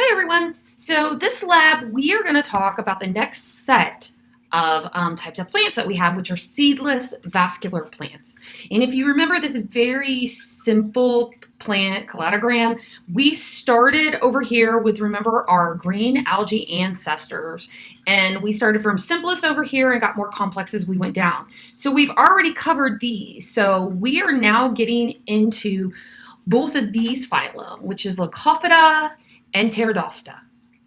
Hi everyone. So this lab, we are going to talk about the next set of types of plants that we have, which are seedless vascular plants. And if you remember this very simple plant cladogram, we started over here with, remember, our green algae ancestors. And we started from simplest over here and got more complex as we went down. So we've already covered these. So we are now getting into both of these phylum, which is Leucophyta and Pteridophyta.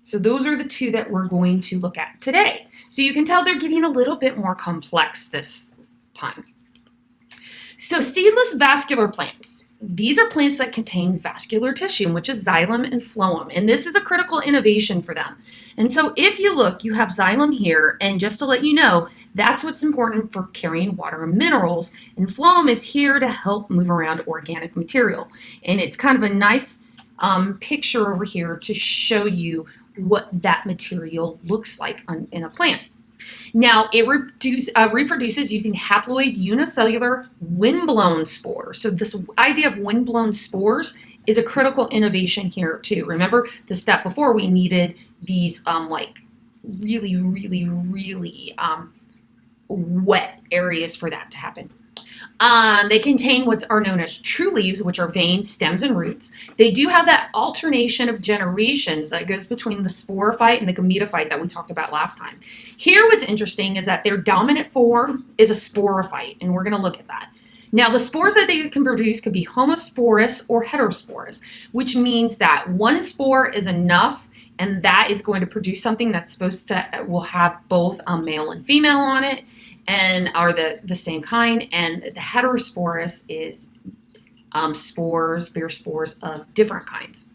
So those are the two that we're going to look at today. So you can tell they're getting a little bit more complex this time. So seedless vascular plants. These are plants that contain vascular tissue, which is xylem and phloem, and this is a critical innovation for them. And so if you look, you have xylem here, and just to let you know, that's what's important for carrying water and minerals, and phloem is here to help move around organic material. And it's kind of a nice picture over here to show you what that material looks like in a plant. Now, it reproduces using haploid unicellular windblown spores. So this idea of windblown spores is a critical innovation here too. Remember the step before, we needed these like really wet areas for that to happen. They contain what are known as true leaves, which are veins, stems, and roots. They do have that alternation of generations that goes between the sporophyte and the gametophyte that we talked about last time. Here, what's interesting is that their dominant form is a sporophyte, and we're going to look at that. Now, the spores that they can produce could be homosporous or heterosporous, which means that one spore is enough, and that is going to produce something that's supposed to will have both a male and female on it, and are the same kind. And the heterosporous is spores, bear spores of different kinds.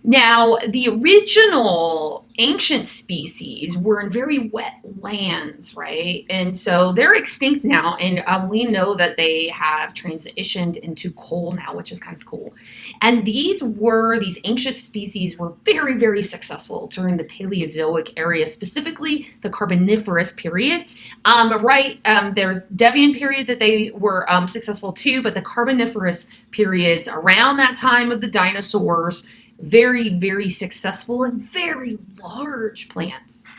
Now, the original ancient species were in very wet lands, right? And so they're extinct now, and we know that they have transitioned into coal now, which is kind of cool. And these ancient species were very successful during the Paleozoic area, specifically the Carboniferous period. There's Devian period that they were successful too, but the Carboniferous periods around that time of the dinosaurs, very successful and very large plants.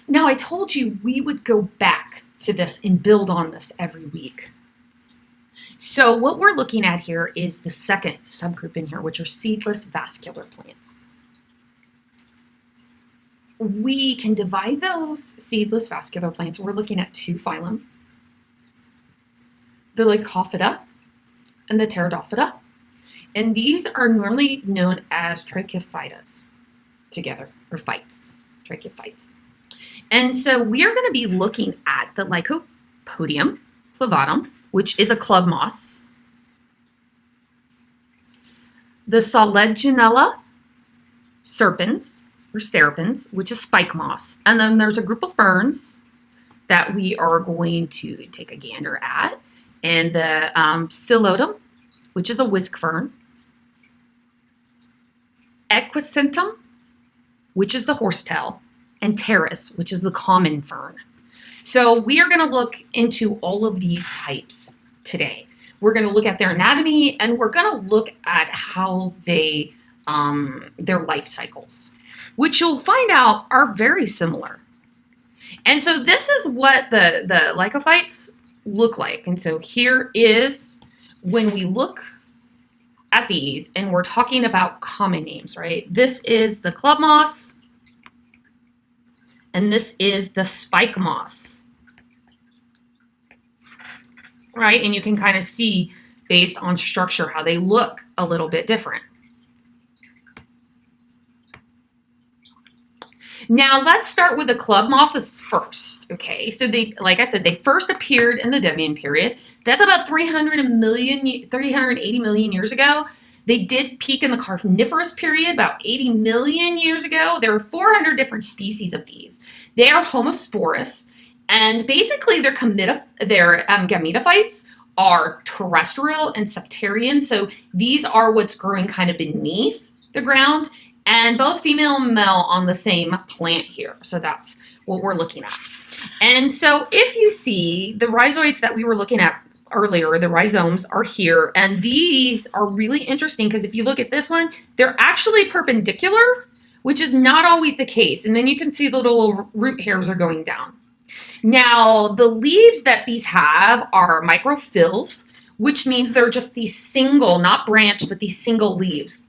Now, I told you we would go back to this and build on this every week. So what we're looking at here is the second subgroup in here, which are seedless vascular plants. We can divide those seedless vascular plants. We're looking at two phylum, the Leucophyta and the Pteridophyta. And these are normally known as trichophytas together, or phytes, trichophytes. And so we are going to be looking at the Lycopodium clavatum, which is a club moss, the Selaginella serpens, or serpens, which is spike moss. And then there's a group of ferns that we are going to take a gander at. And the Psilotum, which is a whisk fern, Equisentum, which is the horsetail, and Pteris, which is the common fern. So we are going to look into all of these types today. We're going to look at their anatomy, and we're going to look at how they their life cycles, which you'll find out are very similar. And so this is what the lycophytes look like. And so here is when we look at these, and we're talking about common names, right? This is the club moss, and this is the spike moss, right? And you can kind of see based on structure how they look a little bit different. Now, let's start with the club mosses first, okay? So they, like I said, they first appeared in the Devian period. That's about 380 million years ago. They did peak in the Carboniferous period about 80 million years ago. There are 400 different species of these. They are homosporous, and basically their gametophytes are terrestrial and septarian. So these are what's growing kind of beneath the ground, and both female and male on the same plant here. So that's what we're looking at. And so if you see the rhizoids that we were looking at earlier, the rhizomes are here. And these are really interesting because if you look at this one, they're actually perpendicular, which is not always the case. And then you can see the little root hairs are going down. Now, the leaves that these have are microphyls, which means they're just these single, not branch, but these single leaves.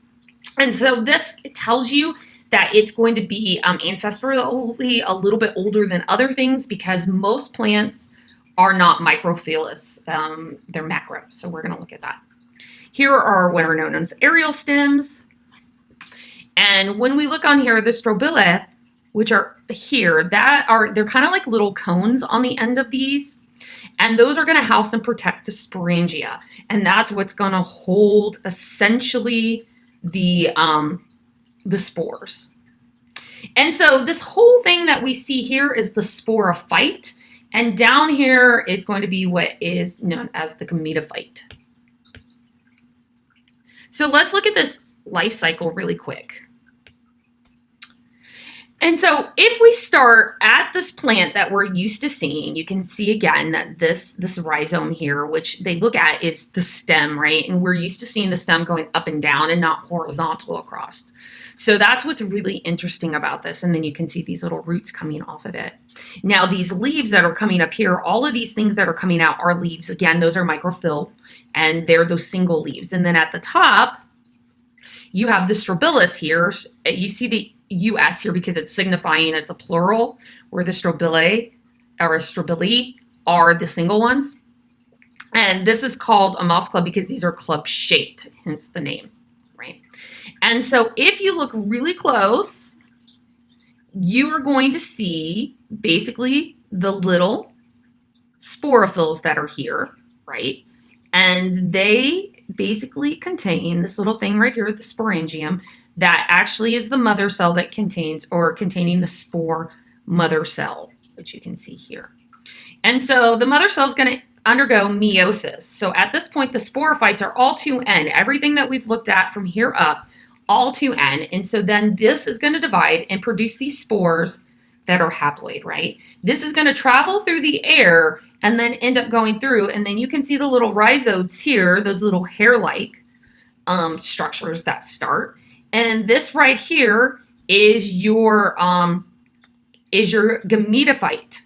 And so this tells you that it's going to be ancestrally a little bit older than other things because most plants are not microphylous. They're macro. So we're going to look at that. Here are what are known as aerial stems. And when we look on here, the strobila, which are here, they're kind of like little cones on the end of these. And those are going to house and protect the sporangia. And that's what's going to hold essentially the spores. And so this whole thing that we see here is the sporophyte. And down here is going to be what is known as the gametophyte. So let's look at this life cycle really quick. And so if we start at this plant that we're used to seeing, you can see again that this rhizome here, which they look at is the stem, right? And we're used to seeing the stem going up and down and not horizontal across. So that's what's really interesting about this. And then you can see these little roots coming off of it. Now these leaves that are coming up here, all of these things that are coming out are leaves. Again, those are microphyll and they're those single leaves. And then at the top, you have the strobilus here. You see the US here because it's signifying it's a plural, where the strobili are the single ones. And this is called a moss club because these are club shaped, hence the name, right? And so if you look really close, you are going to see basically the little sporophylls that are here, right? And they basically contain this little thing right here, the sporangium, that actually is the mother cell that containing the spore mother cell, which you can see here. And so the mother cell is going to undergo meiosis. So at this point, the sporophytes are all 2N. Everything that we've looked at from here up, all 2N. And so then this is going to divide and produce these spores that are haploid, right? This is going to travel through the air and then end up going through. And then you can see the little rhizodes here, those little hair-like structures that start. And this right here is your gametophyte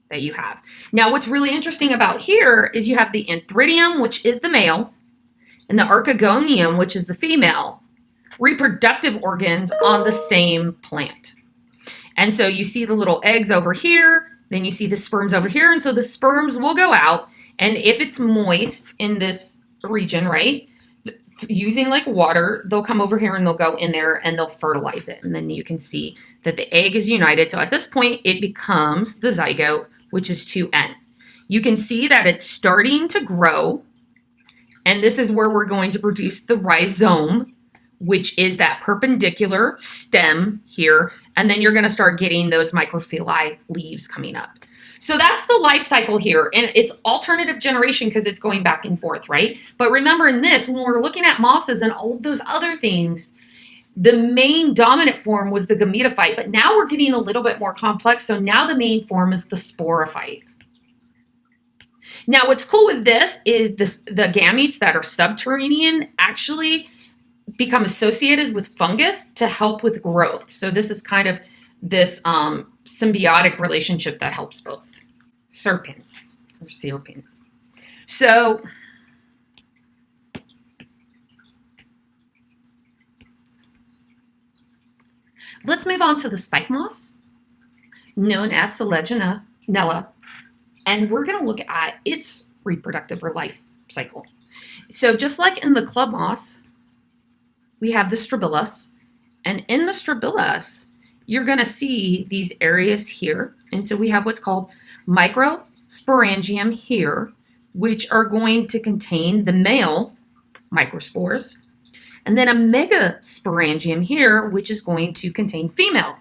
that you have. Now, what's really interesting about here is you have the antheridium, which is the male, and the archegonium, which is the female, reproductive organs on the same plant. And so you see the little eggs over here, then you see the sperms over here, and so the sperms will go out, and if it's moist in this region, right, using like water, they'll come over here and they'll go in there and they'll fertilize it. And then you can see that the egg is united. So at this point, it becomes the zygote, which is 2N. You can see that it's starting to grow. And this is where we're going to produce the rhizome, which is that perpendicular stem here. And then you're going to start getting those microphyllae leaves coming up. So that's the life cycle here, and it's alternative generation because it's going back and forth, right? But remember in this, when we're looking at mosses and all of those other things, the main dominant form was the gametophyte, but now we're getting a little bit more complex, so now the main form is the sporophyte. Now what's cool with this is the gametes that are subterranean actually become associated with fungus to help with growth. So this is kind of this symbiotic relationship that helps both serpents or serpents. So let's move on to the spike moss, known as Selegionella, and we're going to look at its reproductive or life cycle. So just like in the club moss, we have the strobilus, and in the strobilus, you're going to see these areas here. And so we have what's called microsporangium here, which are going to contain the male microspores, and then a megasporangium here, which is going to contain female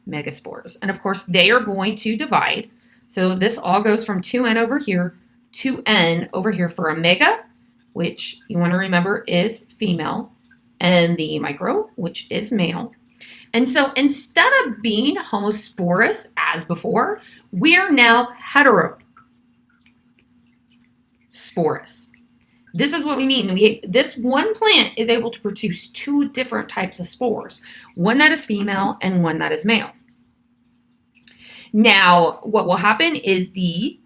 megaspores. And of course, they are going to divide. So this all goes from 2N over here to N over here for a mega, which you want to remember is female, and the micro, which is male. And so instead of being homosporous as before, we are now heterosporous. sporous. This is what we mean. This one plant is able to produce two different types of spores, one that is female and one that is male. Now, what will happen is the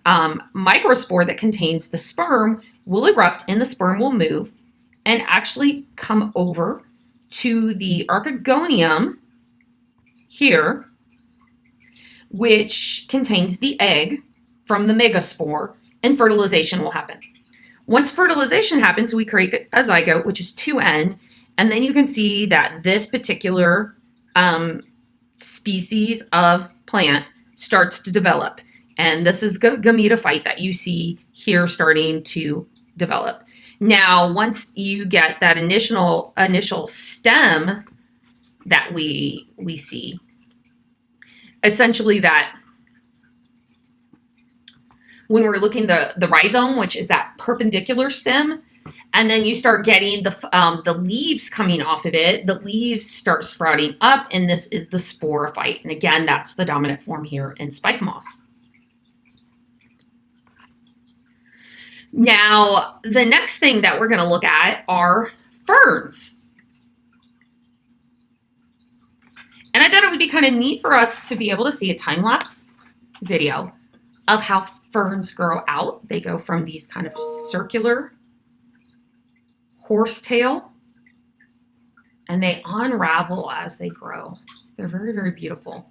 microspore that contains the sperm will erupt and the sperm will move and actually come over to the archegonium here, which contains the egg from the megaspore, and fertilization will happen. Once fertilization happens, we create a zygote, which is 2N, and then you can see that this particular species of plant starts to develop. And this is gametophyte that you see here starting to develop. Now, once you get that initial stem that we see, essentially that when we're looking the rhizome, which is that perpendicular stem, and then you start getting the leaves coming off of it. The leaves start sprouting up, and this is the sporophyte. And again, that's the dominant form here in spike moss. Now, the next thing that we're going to look at are ferns. And I thought it would be kind of neat for us to be able to see a time-lapse video of how ferns grow out. They go from these kind of circular horsetail, and they unravel as they grow. They're very, very beautiful.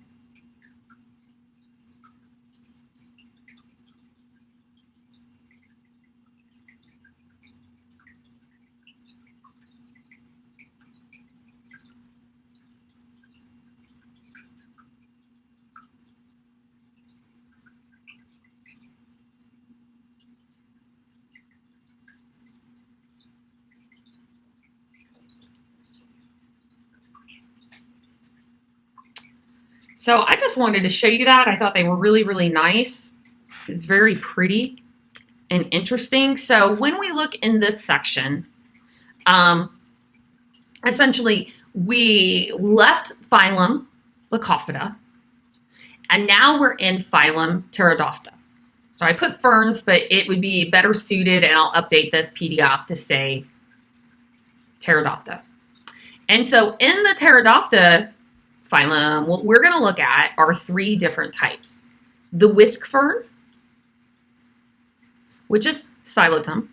So I just wanted to show you that. I thought they were really, really nice. It's very pretty and interesting. So when we look in this section, essentially we left phylum Leucophyta, and now we're in phylum Pterodopta. So I put ferns, but it would be better suited, and I'll update this PDF to say Pterodopta. And so in the Pterodopta phylum, what we're going to look at are three different types. The whisk fern, which is Xylotum.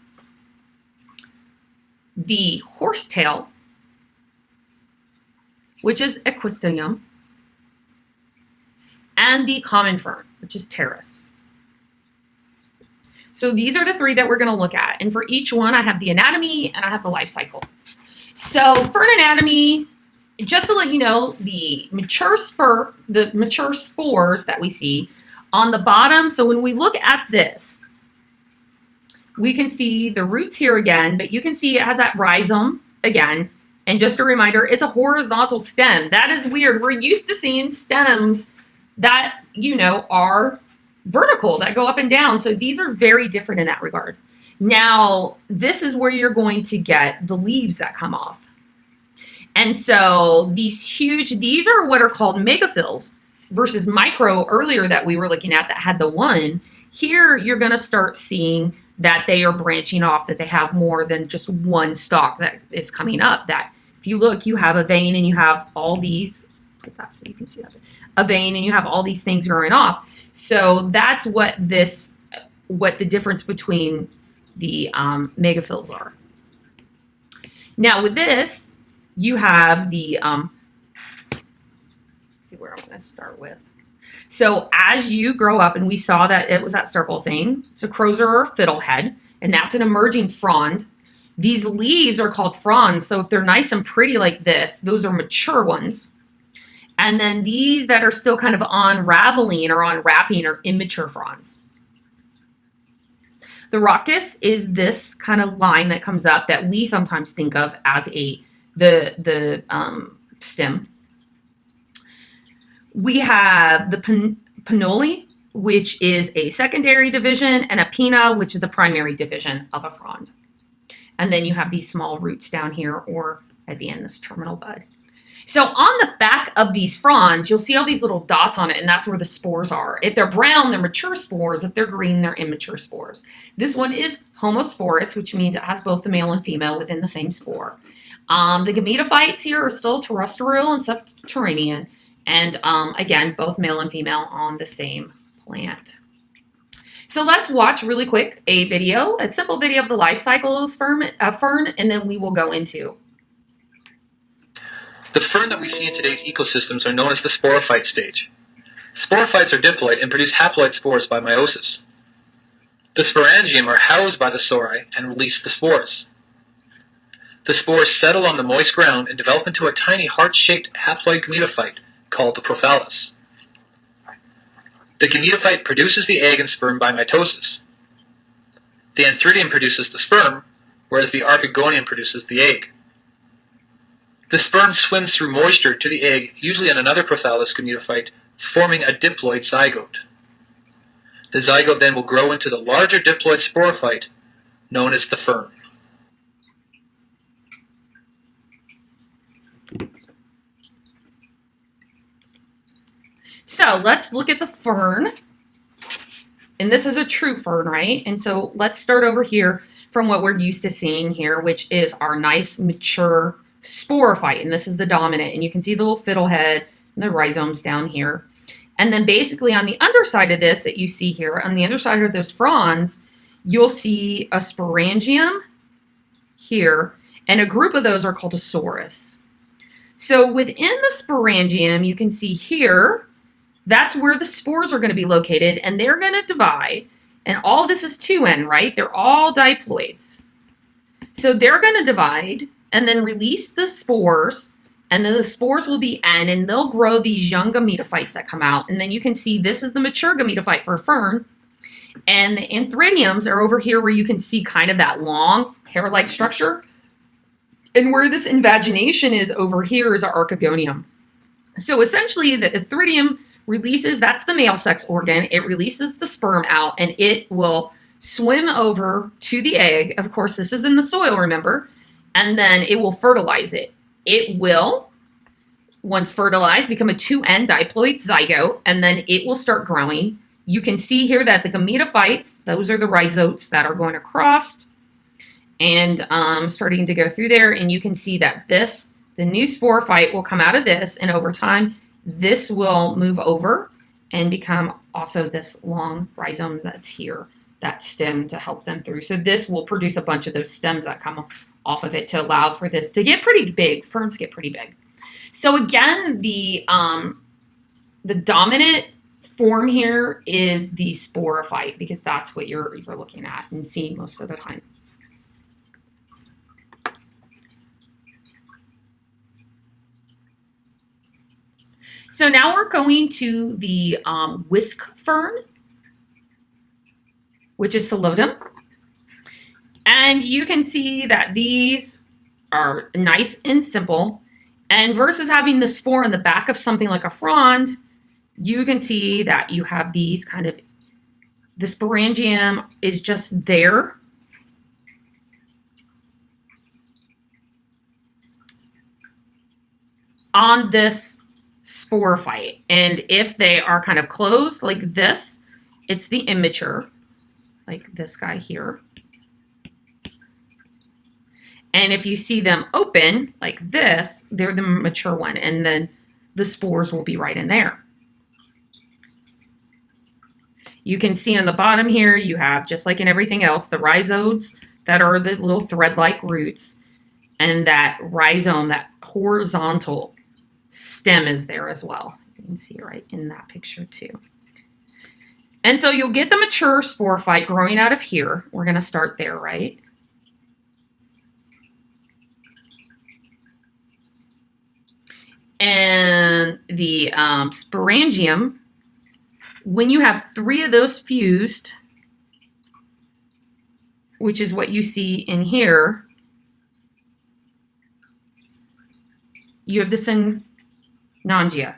The horsetail, which is Equisteum. And the common fern, which is Pteris. So these are the three that we're going to look at. And for each one, I have the anatomy and I have the life cycle. So fern anatomy, just to let you know, the mature spores that we see on the bottom. So when we look at this, we can see the roots here again, but you can see it has that rhizome again. And just a reminder, it's a horizontal stem. That is weird. We're used to seeing stems that, you know, are vertical, that go up and down. So these are very different in that regard. Now, this is where you're going to get the leaves that come off. And so these are what are called megaphylls versus micro earlier that we were looking at that had the one. Here, you're going to start seeing that they are branching off, that they have more than just one stalk that is coming up. That if you look, you have a vein and you have all these, put that so you can see that, a vein and you have all these things growing off. So that's what the difference between the megaphylls are. Now with this, you have the, let's see where I'm going to start with. So as you grow up, and we saw that it was that circle thing, so crosier or fiddlehead, and that's an emerging frond. These leaves are called fronds, so if they're nice and pretty like this, those are mature ones. And then these that are still kind of unraveling or unwrapping are immature fronds. The rhocus is this kind of line that comes up that we sometimes think of as the stem. We have the pinole, which is a secondary division, and a pinna, which is the primary division of a frond. And then you have these small roots down here, or at the end, this terminal bud. So on the back of these fronds, you'll see all these little dots on it, and that's where the spores are. If they're brown, they're mature spores. If they're green, they're immature spores. This one is homosporous, which means it has both the male and female within the same spore. The gametophytes here are still terrestrial and subterranean, and again, both male and female on the same plant. So let's watch really quick a simple video of the life cycle of a fern, and then we will go into. The fern that we see in today's ecosystems are known as the sporophyte stage. Sporophytes are diploid and produce haploid spores by meiosis. The sporangium are housed by the sori and release the spores. The spores settle on the moist ground and develop into a tiny heart-shaped haploid gametophyte called the prophallus. The gametophyte produces the egg and sperm by mitosis. The antheridium produces the sperm, whereas the archegonium produces the egg. The sperm swims through moisture to the egg, usually in another prophallus gametophyte, forming a diploid zygote. The zygote then will grow into the larger diploid sporophyte, known as the fern. So let's look at the fern. And this is a true fern, right? And so let's start over here from what we're used to seeing here, which is our nice mature sporophyte. And this is the dominant. And you can see the little fiddlehead and the rhizomes down here. And then basically on the underside of this that you see here, on the underside of those fronds, you'll see a sporangium here. And a group of those are called a sorus. So within the sporangium, you can see here, that's where the spores are going to be located, and they're going to divide. And all this is 2N, right? They're all diploids. So they're going to divide and then release the spores, and then the spores will be N, and they'll grow these young gametophytes that come out. And then you can see this is the mature gametophyte for a fern. And the antheridiums are over here where you can see kind of that long hair-like structure. And where this invagination is over here is our archegonium. So essentially the antheridium releases, that's the male sex organ, it releases the sperm out and it will swim over to the egg. Of course, this is in the soil, remember, and then it will fertilize it. It will, once fertilized, become a 2N diploid zygote, and then it will start growing. You can see here that the gametophytes, those are the rhizotes that are going across and starting to go through there, and you can see that this, the new sporophyte will come out of this, and over time, this will move over and become also this long rhizome that's here, that stem to help them through. So this will produce a bunch of those stems that come off of it to allow for this to get pretty big. Ferns get pretty big. So again, the dominant form here is the sporophyte because that's what you're looking at and seeing most of the time. So now we're going to the whisk fern, which is Pseudotum. And you can see that these are nice and simple. And versus having the spore in the back of something like a frond, you can see that you have these kind of, the sporangium is just there. On this sporophyte, and if they are kind of closed like this, it's the immature, like this guy here. And if you see them open like this, they're the mature one, and then the spores will be right in there. You can see on the bottom here, you have, just like in everything else, the rhizodes that are the little thread-like roots, and that rhizome, that horizontal stem is there as well. You can see it right in that picture too. And so you'll get the mature sporophyte growing out of here. We're going to start there, right? And the sporangium, when you have 3 of those fused, which is what you see in here, you have this in Nangia.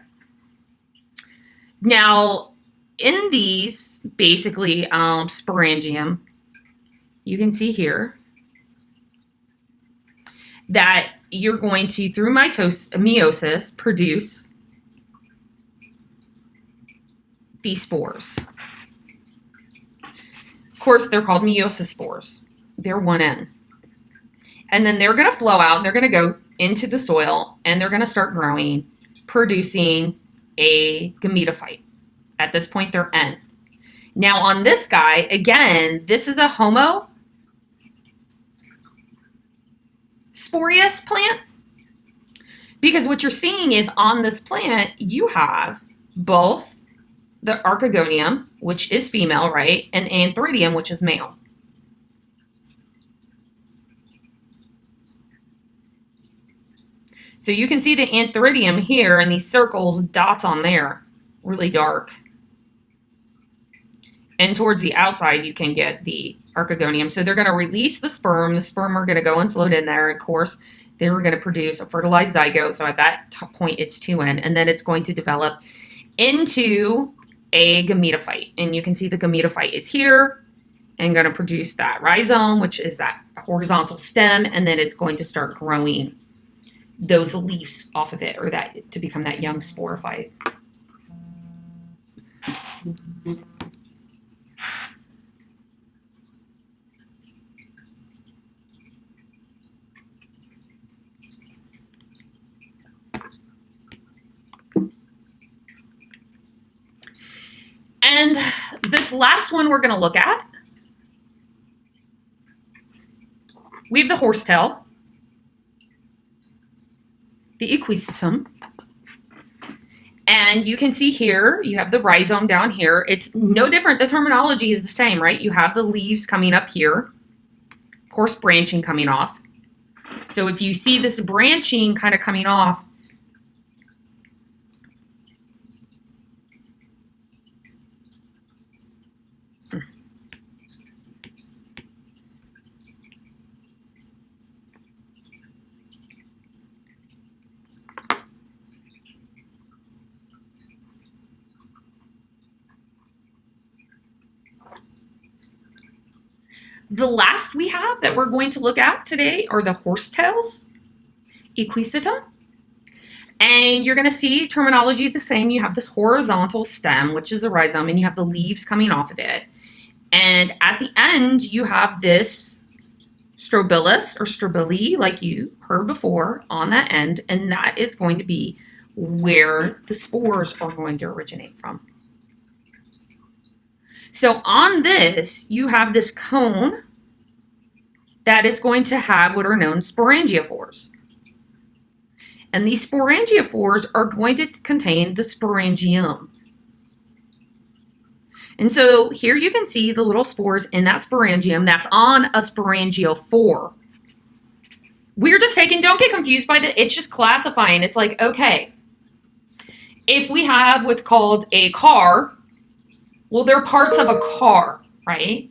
Now, in these, basically, sporangium, you can see here that you're going to, through meiosis, produce these spores. Of course, they're called meiosis spores. They're 1N. And then they're going to flow out and they're going to go into the soil and they're going to start growing, producing a gametophyte. At this point, they're N. Now on this guy, again, this is a homosporious plant, because what you're seeing is on this plant, you have both the archegonium, which is female, right, and antheridium, which is male. So you can see the antheridium here and these circles, dots on there, really dark. And towards the outside, you can get the archegonium. So they're going to release the sperm. The sperm are going to go and float in there. Of course, they were going to produce a fertilized zygote. So at that point, it's 2N. And then it's going to develop into a gametophyte. And you can see the gametophyte is here and going to produce that rhizome, which is that horizontal stem. And then it's going to start growing those leaves off of it, or that to become that young sporophyte. And this last one we're going to look at, we have the horsetail, the equisetum, and you can see here, you have the rhizome down here. It's no different. The terminology is the same, right? You have the leaves coming up here, of course, branching coming off. So if you see this branching kind of coming off, the last we have that we're going to look at today are the horsetails, equisetum. And you're going to see terminology the same. You have this horizontal stem, which is a rhizome, and you have the leaves coming off of it. And at the end, you have this strobilus or strobili, like you heard before, on that end. And that is going to be where the spores are going to originate from. So on this, you have this cone that is going to have what are known sporangiophores. And these sporangiophores are going to contain the sporangium. And so here you can see the little spores in that sporangium that's on a sporangiophore. We're just taking, don't get confused by that, it's just classifying. It's like, okay, if we have what's called a car, well, they're parts of a car, right?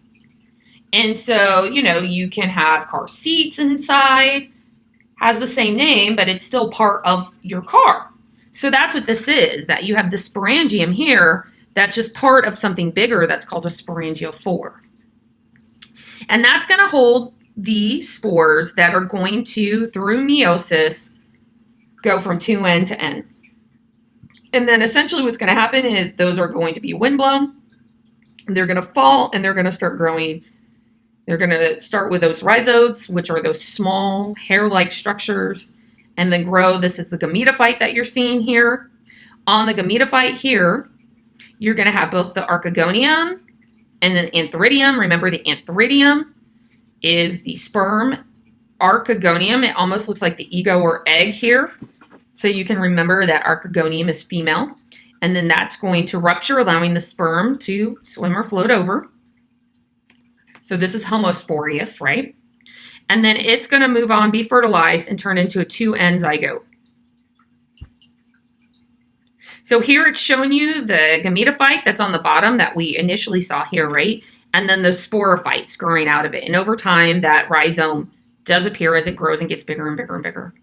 And so, you know, you can have car seats inside, has the same name, but it's still part of your car. So that's what this is, that you have the sporangium here that's just part of something bigger that's called a sporangiophore. And that's going to hold the spores that are going to, through meiosis, go from 2N to N. And then essentially what's going to happen is those are going to be windblown. They're going to fall and they're going to start growing. They're going to start with those rhizodes, which are those small hair-like structures, and then grow. This is the gametophyte that you're seeing here. On the gametophyte here, you're going to have both the archegonium and then antheridium. Remember, the antheridium is the sperm. Archegonium, it almost looks like the ego or egg here. So you can remember that archegonium is female. And then that's going to rupture, allowing the sperm to swim or float over. So this is homosporious, right? And then it's going to move on, be fertilized, and turn into a 2N zygote. So here it's showing you the gametophyte that's on the bottom that we initially saw here, right? And then the sporophytes growing out of it. And over time, that rhizome does appear as it grows and gets bigger and bigger and bigger.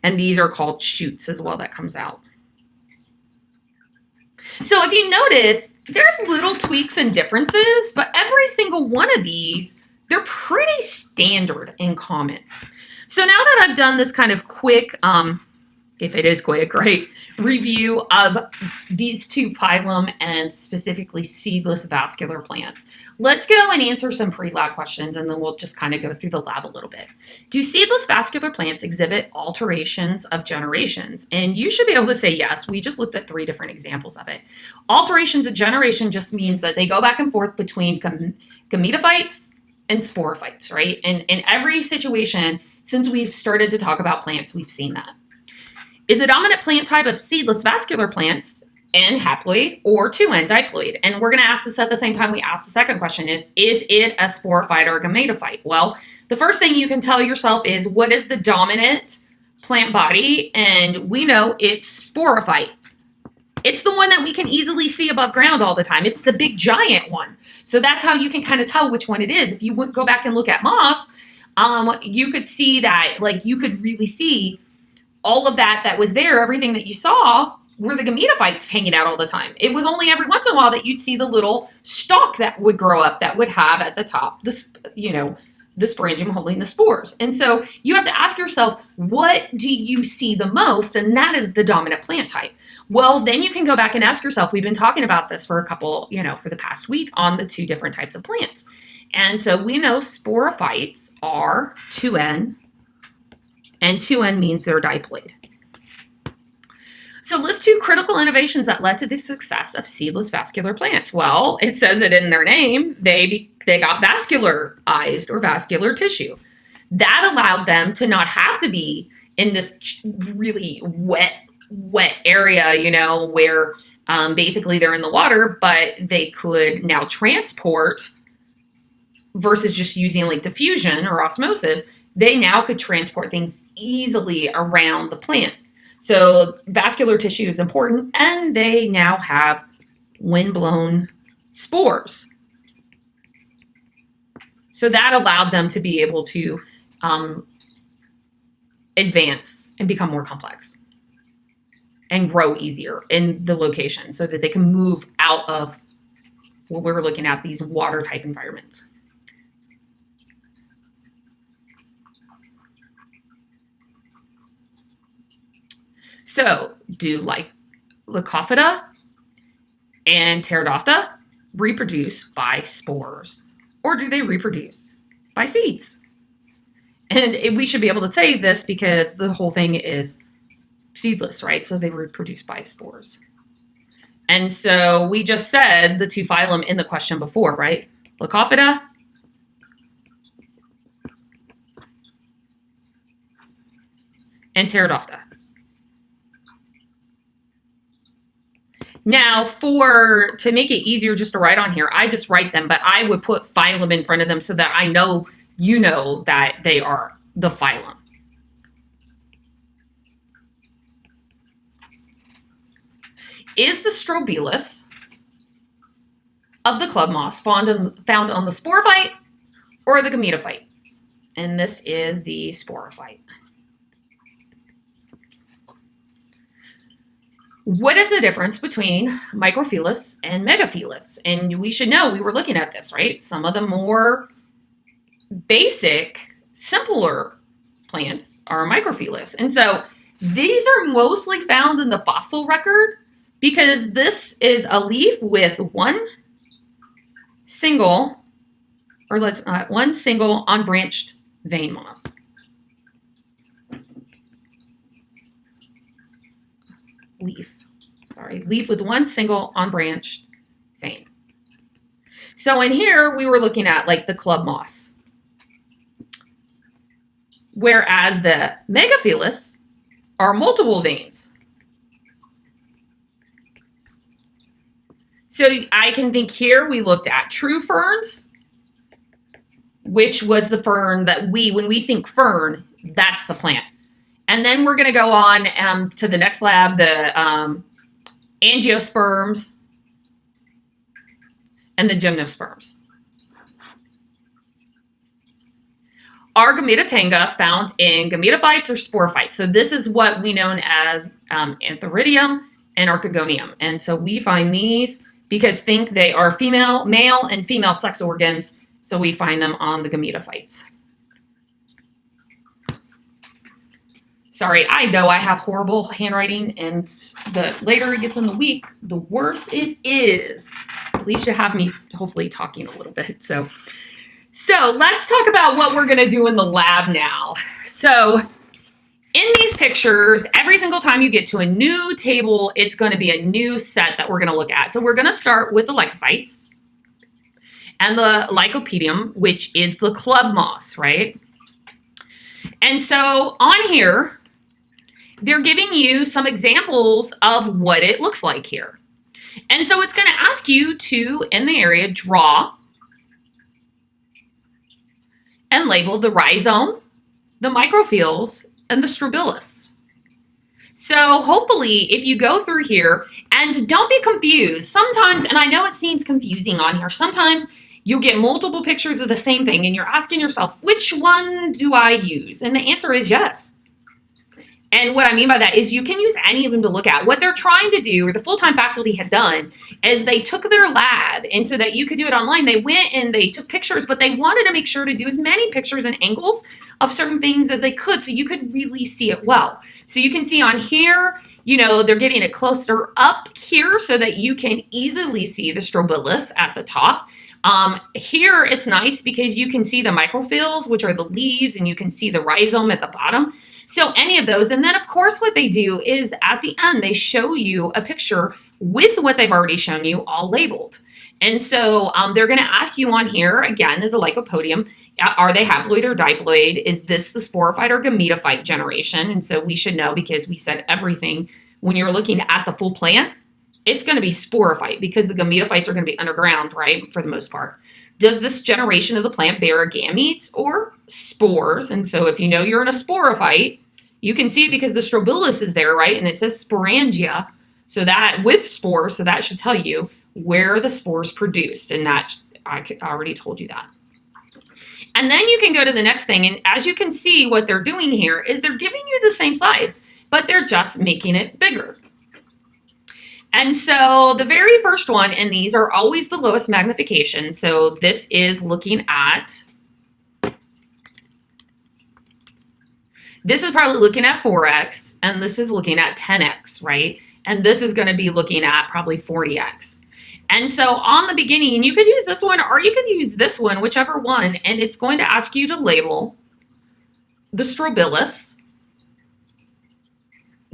And these are called shoots as well that comes out. So if you notice, there's little tweaks and differences, but every single one of these, they're pretty standard and common. So now that I've done this kind of quick, if it is quick, right, review of these two phylum and specifically seedless vascular plants, let's go and answer some pre-lab questions, and then we'll just kind of go through the lab a little bit. Do seedless vascular plants exhibit alterations of generations? And you should be able to say yes. We just looked at 3 different examples of it. Alterations of generation just means that they go back and forth between gametophytes and sporophytes, right? And in every situation, since we've started to talk about plants, we've seen that. Is the dominant plant type of seedless vascular plants N haploid or 2N diploid? And we're going to ask this at the same time we ask the second question is it a sporophyte or a gametophyte? Well, the first thing you can tell yourself is what is the dominant plant body? And we know it's sporophyte. It's the one that we can easily see above ground all the time. It's the big giant one. So that's how you can kind of tell which one it is. If you would go back and look at moss, you could see that, like you could really see all of that was there, everything that you saw were the gametophytes hanging out all the time. It was only every once in a while that you'd see the little stalk that would grow up that would have at the top, the sporangium holding the spores. And so you have to ask yourself, what do you see the most? And that is the dominant plant type. Well, then you can go back and ask yourself, we've been talking about this for for the past week on the 2 different types of plants. And so we know sporophytes are 2N, and 2N means they're diploid. So list 2 critical innovations that led to the success of seedless vascular plants. Well, it says it in their name. They got vascularized or vascular tissue. That allowed them to not have to be in this really wet area, where basically they're in the water, but they could now transport versus just using like diffusion or osmosis. They now could transport things easily around the plant. So vascular tissue is important, and they now have windblown spores. So that allowed them to be able to advance and become more complex and grow easier in the location so that they can move out of what we were looking at, these water type environments. So, do like Leucophyta and Pteridophyta reproduce by spores, or do they reproduce by seeds? And we should be able to say this because the whole thing is seedless, right? So they reproduce by spores. And so we just said the 2 phylum in the question before, right? Leucophyta and Pteridophyta. Now, to make it easier just to write on here, I just write them, but I would put phylum in front of them so that I know you know that they are the phylum. Is the strobilus of the club moss found on the sporophyte or the gametophyte? And this is the sporophyte. What is the difference between microphyllus and megaphyllus? And we should know, we were looking at this, right? Some of the more basic, simpler plants are microphyllus. And so these are mostly found in the fossil record because this is a leaf with one single unbranched vein moss. Leaf with one single unbranched vein. So in here, we were looking at like the club moss. Whereas the megaphyllus are multiple veins. So I can think here we looked at true ferns, which was the fern that when we think fern, that's the plant. And then we're going to go on to the next lab, the angiosperms and the gymnosperms. Are gametophyta found in gametophytes or sporophytes? So this is what we know as antheridium and archegonium. And so we find these because they are male and female sex organs. So we find them on the gametophytes. Sorry, I know I have horrible handwriting, and the later it gets in the week, the worse it is. At least you have me hopefully talking a little bit. So let's talk about what we're gonna do in the lab now. So in these pictures, every single time you get to a new table, it's going to be a new set that we're going to look at. So we're going to start with the lycophytes and the lycopodium, which is the club moss, right? And so on here, they're giving you some examples of what it looks like here. And so it's going to ask you to, in the area, draw and label the rhizome, the microphyls, and the strobilus. So hopefully if you go through here, and don't be confused, sometimes, and I know it seems confusing on here, sometimes you'll get multiple pictures of the same thing and you're asking yourself, which one do I use? And the answer is yes. And what I mean by that is you can use any of them to look at. What they're trying to do, or the full-time faculty had done, is they took their lab, and so that you could do it online, they went and they took pictures, but they wanted to make sure to do as many pictures and angles of certain things as they could so you could really see it well. So you can see on here, you know, they're getting it closer up here so that you can easily see the strobilus at the top. Here it's nice because you can see the microphyls, which are the leaves, and you can see the rhizome at the bottom. So any of those. And then of course what they do is at the end, they show you a picture with what they've already shown you all labeled. And so they're going to ask you on here, again, the lycopodium, are they haploid or diploid? Is this the sporophyte or gametophyte generation? And so we should know because we said everything when you're looking at the full plant, it's going to be sporophyte because the gametophytes are going to be underground, right, for the most part. Does this generation of the plant bear gametes or spores? And so if you know you're in a sporophyte, you can see it because the strobilus is there, right? And it says sporangia, so that with spores, so that should tell you where the spores produced. And that I already told you that. And then you can go to the next thing. And as you can see, what they're doing here is they're giving you the same slide, but they're just making it bigger. And so the very first one, and these are always the lowest magnification. So this is looking at, this is probably looking at 4x, and this is looking at 10x, right? And this is going to be looking at probably 40x. And so on the beginning, you could use this one or you could use this one, whichever one, and it's going to ask you to label the strobilus,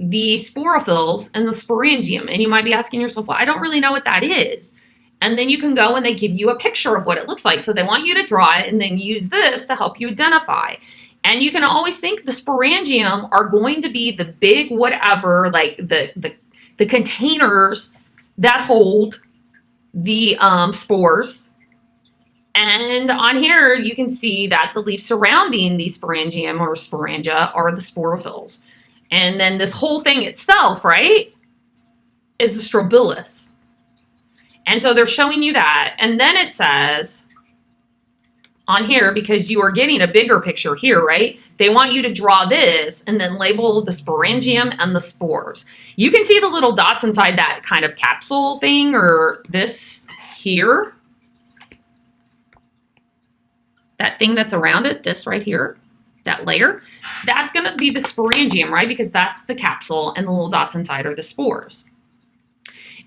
the sporophylls, and the sporangium. And you might be asking yourself, well, I don't really know what that is. And then you can go and they give you a picture of what it looks like. So they want you to draw it and then use this to help you identify. And you can always think the sporangium are going to be the big whatever, like the containers that hold the spores. And on here, you can see that the leaves surrounding the sporangium or sporangia are the sporophylls. And then this whole thing itself, right, is the strobilus. And so they're showing you that. And then it says on here, because you are getting a bigger picture here, right, they want you to draw this and then label the sporangium and the spores. You can see the little dots inside that kind of capsule thing or this here. That thing that's around it, this right here. That layer, that's going to be the sporangium, right? Because that's the capsule and the little dots inside are the spores.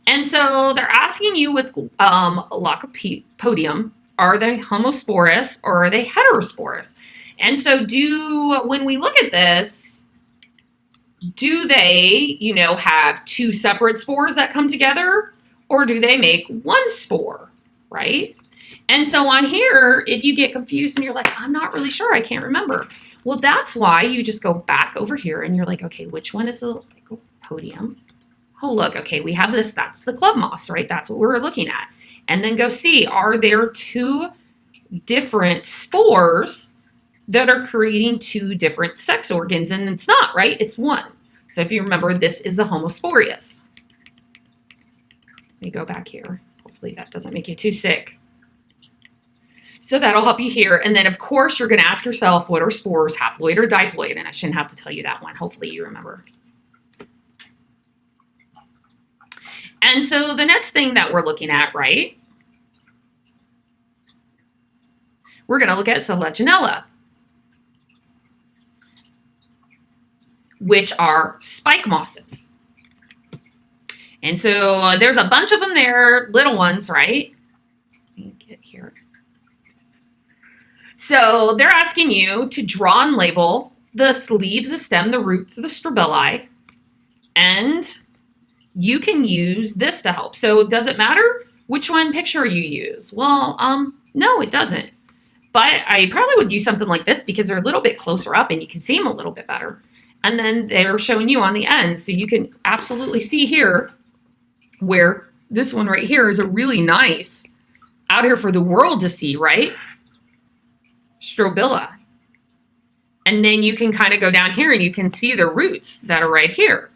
And so they're asking you with lycopodium, are they homosporous or are they heterosporous? And so when we look at this, do they, you know, have two separate spores that come together or do they make one spore, right? And so on here, if you get confused and you're like, I'm not really sure, I can't remember. Well, that's why you just go back over here and you're like, okay, which one is the lycopodium? Oh, look, okay, we have this, that's the club moss, right? That's what we're looking at. And then go see, are there two different spores that are creating two different sex organs? And it's not, right? It's one. So if you remember, this is the homosporious. Let me go back here. Hopefully that doesn't make you too sick. So that'll help you here. And then, of course, you're going to ask yourself, what are spores, haploid or diploid? And I shouldn't have to tell you that one. Hopefully you remember. And so the next thing that we're looking at, right, we're going to look at Selaginella. which are spike mosses. And so there's a bunch of them there, little ones, right? Let me get here. So they're asking you to draw and label the leaves, the stem, the roots, the strobili, and you can use this to help. So does it matter which one picture you use? Well, no, it doesn't. But I probably would use something like this because they're a little bit closer up and you can see them a little bit better. And then they're showing you on the end. So you can absolutely see here where this one right here is a really nice, out here for the world to see, right? Strobila. And then you can kind of go down here and you can see the roots that are right here.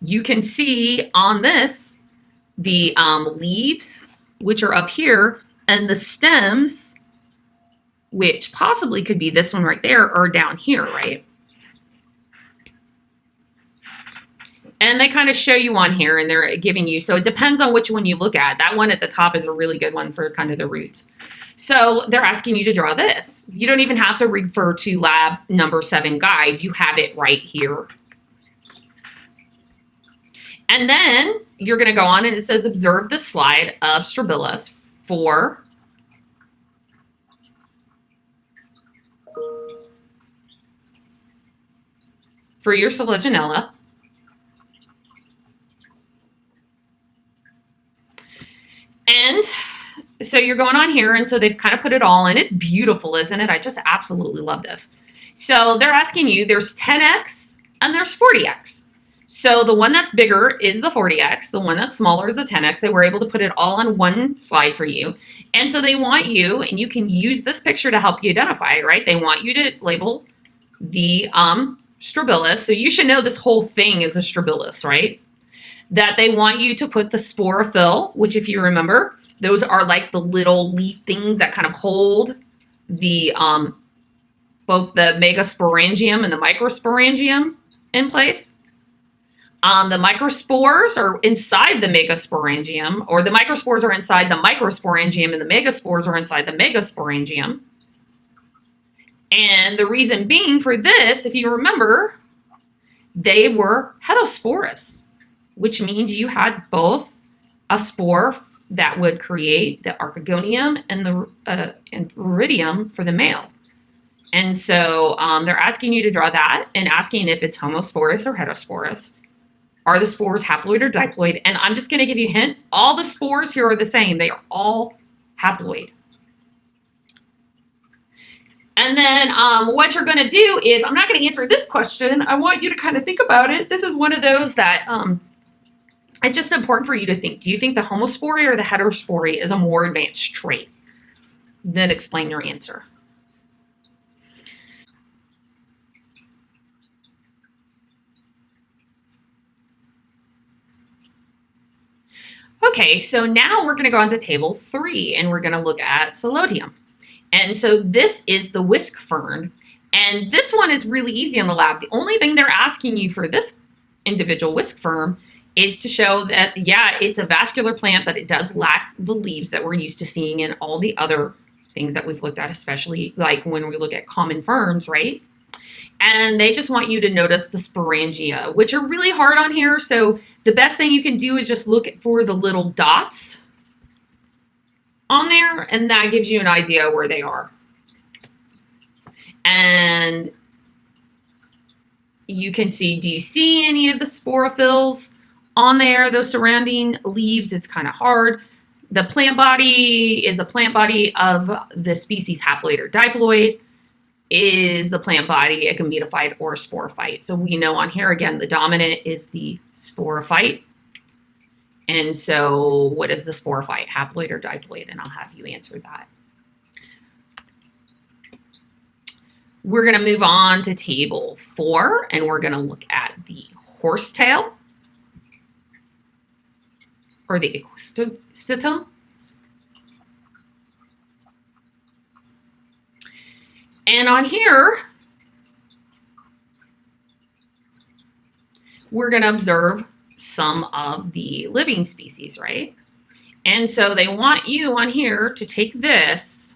You can see on this the leaves, which are up here, and the stems, which possibly could be this one right there, or down here, right? And they kind of show you on here, and they're giving you, so it depends on which one you look at. That one at the top is a really good one for kind of the roots. So they're asking you to draw this. You don't even have to refer to lab number 7 guide. You have it right here. And then you're going to go on and it says observe the slide of Strobillus for your Selaginella. And so you're going on here, and so they've kind of put it all in. It's beautiful, isn't it? I just absolutely love this. So they're asking you, there's 10x and there's 40x. So the one that's bigger is the 40x. The one that's smaller is the 10x. They were able to put it all on one slide for you. And so they want you, and you can use this picture to help you identify, right? They want you to label the Strobillus. So you should know this whole thing is a Strobillus, right? That they want you to put the sporophyll, which if you remember, those are like the little leaf things that kind of hold the both the megasporangium and the microsporangium in place. The microspores are inside the megasporangium, or the microspores are inside the microsporangium, and the megaspores are inside the megasporangium. And the reason being for this, if you remember, they were heterosporous, which means you had both a spore that would create the archegonium and the and iridium for the male. And so they're asking you to draw that and asking if it's homosporous or heterosporous. Are the spores haploid or diploid? And I'm just going to give you a hint. All the spores here are the same. They are all haploid. And then what you're going to do is, I'm not going to answer this question. I want you to kind of think about it. This is one of those that it's just important for you to think. Do you think the homospory or the heterospory is a more advanced trait? Then explain your answer. Okay, so now we're going to go on to table 3, and we're going to look at Celodium. And so this is the whisk fern, and this one is really easy in the lab. The only thing they're asking you for this individual whisk fern is to show that, yeah, it's a vascular plant, but it does lack the leaves that we're used to seeing in all the other things that we've looked at, especially like when we look at common ferns, right? And they just want you to notice the sporangia, which are really hard on here. So the best thing you can do is just look for the little dots on there, and that gives you an idea where they are. And you can see, do you see any of the sporophylls on there, those surrounding leaves? It's kind of hard. The plant body is a plant body of the species haploid or diploid. Is the plant body a gametophyte or a sporophyte? So we know on here, again, the dominant is the sporophyte. And so what is the sporophyte, haploid or diploid? And I'll have you answer that. We're going to move on to table 4, and we're going to look at the horsetail, or the equistitum. And on here, we're going to observe some of the living species, right? And so they want you on here to take this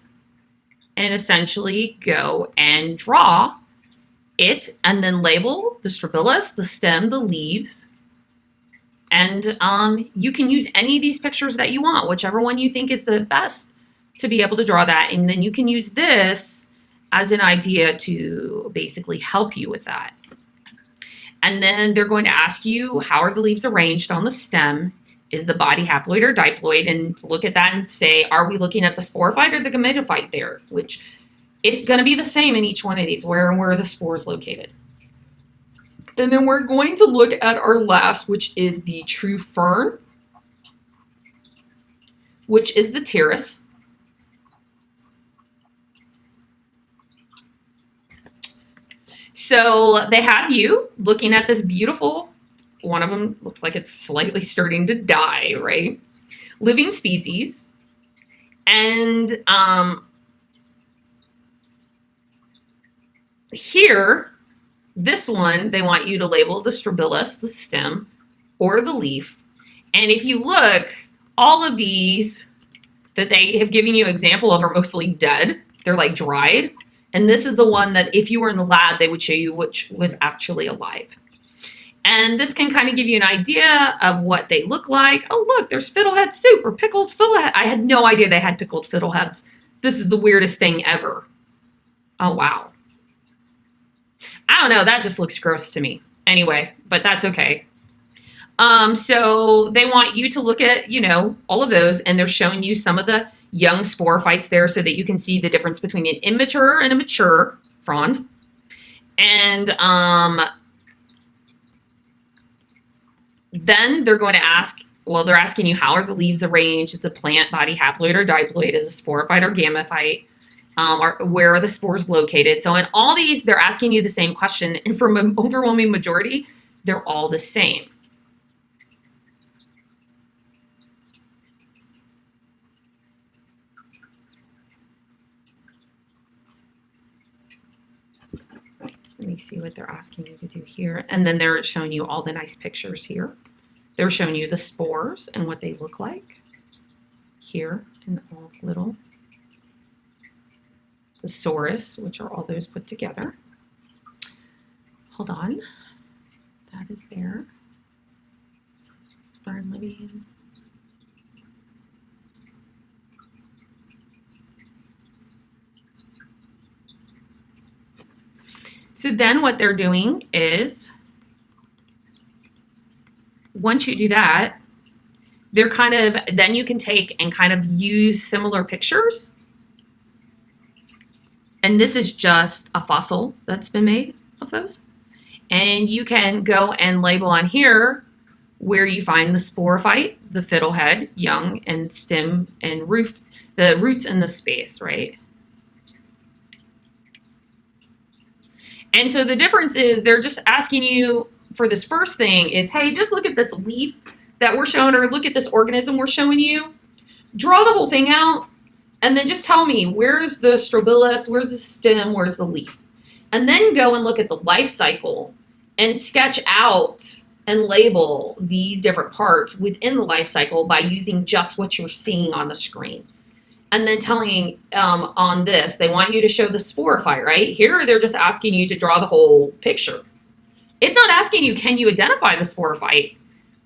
and essentially go and draw it and then label the strobilus, the stem, the leaves. And you can use any of these pictures that you want, whichever one you think is the best to be able to draw that. And then you can use this as an idea to basically help you with that. And then they're going to ask you, how are the leaves arranged on the stem? Is the body haploid or diploid? And look at that and say, are we looking at the sporophyte or the gametophyte there? Which it's going to be the same in each one of these, where are the spores located. And then we're going to look at our last, which is the true fern, which is the pteris. So they have you looking at this beautiful, one of them looks like it's slightly starting to die, right? Living species. And here, this one, they want you to label the strobilus, the stem, or the leaf. And if you look, all of these that they have given you an example of are mostly dead. They're like dried. And this is the one that if you were in the lab, they would show you which was actually alive. And this can kind of give you an idea of what they look like. Oh, look, there's fiddlehead soup or pickled fiddlehead. I had no idea they had pickled fiddleheads. This is the weirdest thing ever. Oh, wow. I don't know. That just looks gross to me. Anyway, but that's okay. So they want you to look at, all of those, and they're showing you some of the young sporophytes there so that you can see the difference between an immature and a mature frond. And then they're going to ask, they're asking you, how are the leaves arranged? Is the plant body haploid or diploid? Is a sporophyte or gametophyte? Or where are the spores located? So in all these, they're asking you the same question. And for an overwhelming majority, they're all the same. Let me see what they're asking you to do here. And then they're showing you all the nice pictures here. They're showing you the spores and what they look like here in all little. The sorus, which are all those put together. Hold on. That is there. Fern living. So then what they're doing is, once you do that, they're then you can take and kind of use similar pictures. And this is just a fossil that's been made of those. And you can go and label on here where you find the sporophyte, the fiddlehead, young, and stem and root, the roots in the space, right? And so the difference is they're just asking you for this first thing is, hey, just look at this leaf that we're showing, or look at this organism we're showing you. Draw the whole thing out, and then just tell me, where's the strobilus, where's the stem, where's the leaf? And then go and look at the life cycle and sketch out and label these different parts within the life cycle by using just what you're seeing on the screen. And then telling on this, they want you to show the sporophyte, right? Here, they're just asking you to draw the whole picture. It's not asking you, can you identify the sporophyte?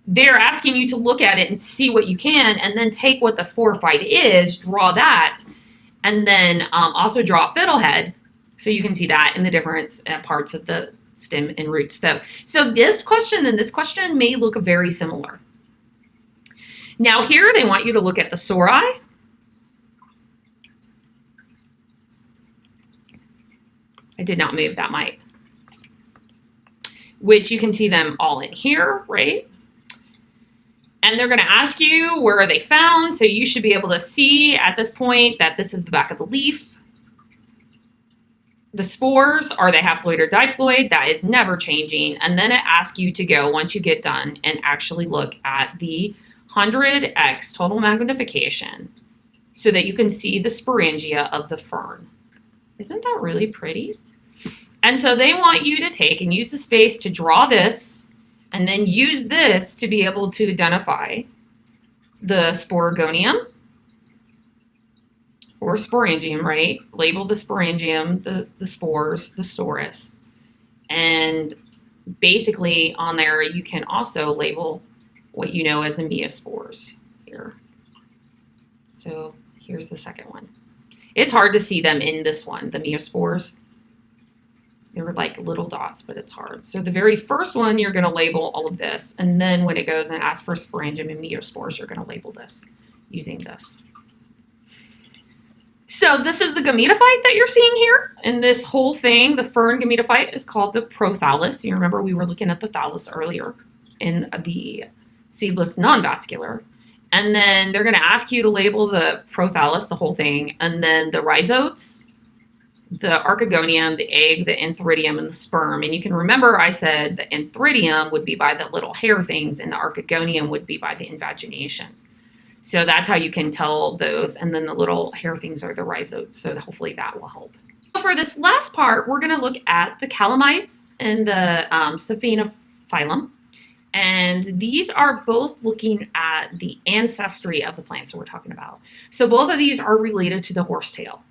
They're asking you to look at it and see what you can, and then take what the sporophyte is, draw that, and then also draw a fiddlehead so you can see that in the different parts of the stem and roots. So this question and this question may look very similar. Now here, they want you to look at the sori. I did not move that mic. Which you can see them all in here, right? And they're going to ask you, where are they found? So you should be able to see at this point that this is the back of the leaf. The spores, are they haploid or diploid? That is never changing. And then it asks you to go, once you get done, and actually look at the 100x total magnification so that you can see the sporangia of the fern. Isn't that really pretty? And so they want you to take and use the space to draw this, and then use this to be able to identify the sporogonium or sporangium, right? Label the sporangium, the spores, the sorus. And basically on there, you can also label what you know as the meiospores here. So here's the second one. It's hard to see them in this one, the meiospores. They're like little dots, but it's hard. So the very first one, you're going to label all of this. And then when it goes and asks for sporangium and meiospores, you're going to label this using this. So this is the gametophyte that you're seeing here. And this whole thing, the fern gametophyte, is called the prothallus. You remember we were looking at the thallus earlier in the seedless non-vascular. And then they're going to ask you to label the prothallus, the whole thing, and then the rhizotes, the archegonium, the egg, the antheridium, and the sperm. And you can remember I said the antheridium would be by the little hair things, and the archegonium would be by the invagination. So that's how you can tell those. And then the little hair things are the rhizotes. So hopefully that will help. For this last part, we're going to look at the calamites and the saphenophyllum. And these are both looking at the ancestry of the plants that we're talking about. So both of these are related to the horsetail.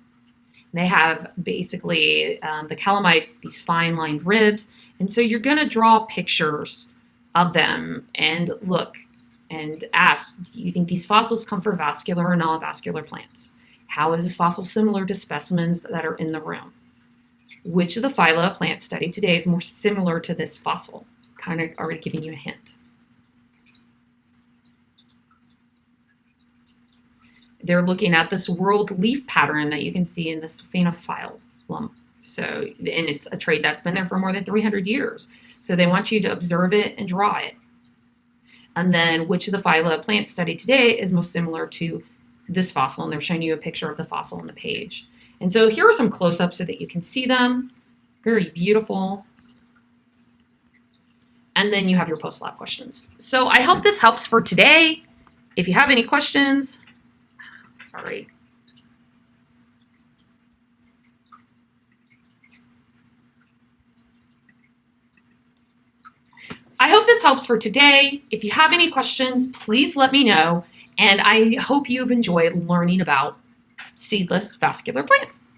They have basically the calamites, these fine lined ribs. And so you're going to draw pictures of them and look and ask, do you think these fossils come from vascular or non-vascular plants? How is this fossil similar to specimens that are in the room? Which of the phyla of plants studied today is more similar to this fossil? Kind of already giving you a hint. They're looking at this whorled leaf pattern that you can see in this saphenophyllum. So, and it's a trait that's been there for more than 300 years. So they want you to observe it and draw it. And then which of the phyla of plants studied today is most similar to this fossil? And they're showing you a picture of the fossil on the page. And so here are some close-ups so that you can see them. Very beautiful. And then you have your post-lab questions. So I hope this helps for today. If you have any questions, sorry. I hope this helps for today. If you have any questions, please let me know. And I hope you've enjoyed learning about seedless vascular plants.